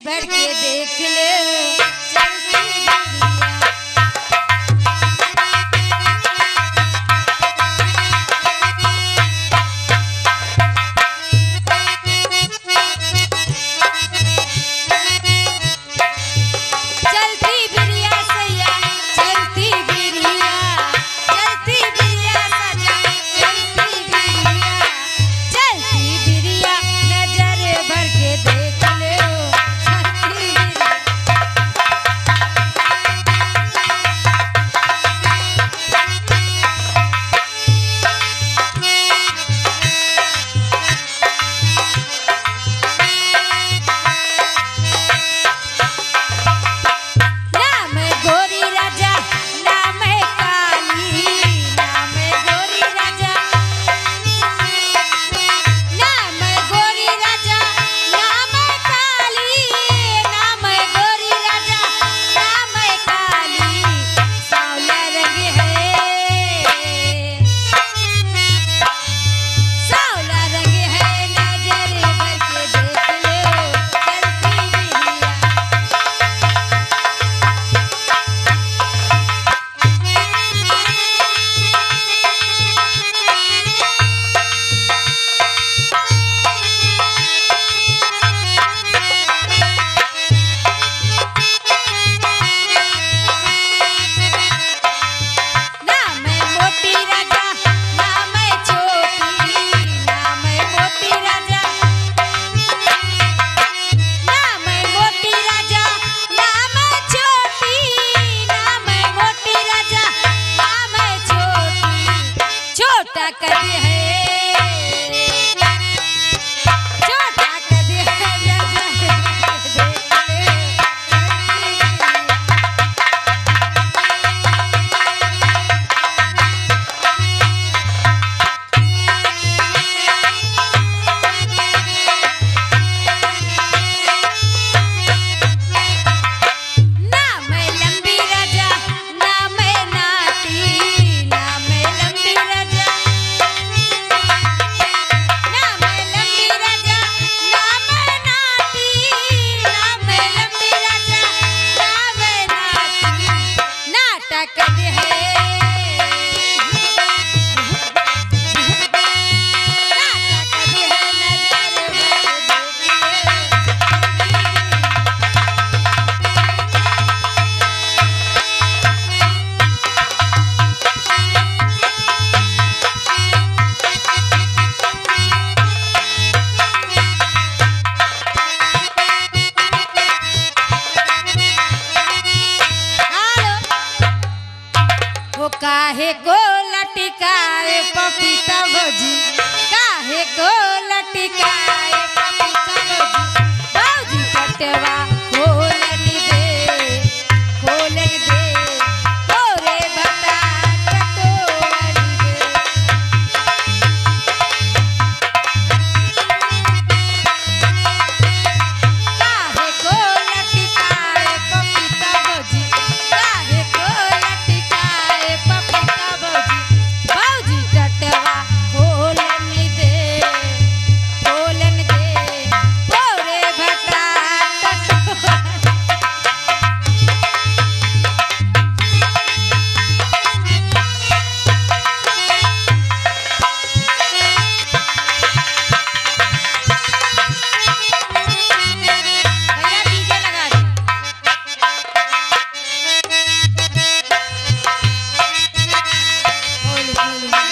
भर के देख ले चलती काहे को लटकाए पपीता भौजी, काहे को लटकाए पपीता भौजी, भौजी कटवा खोलन दे, खोलन दे, तोरे बता कटोरन दे। काहे को लटकाए पपीता भौजी, काहे को लटकाए पपीता भौजी, भौजी कटवा खोलन दे, खोलन दे, तोरे बता कटोरन। भैया डीजे लगा दे। खोल खोल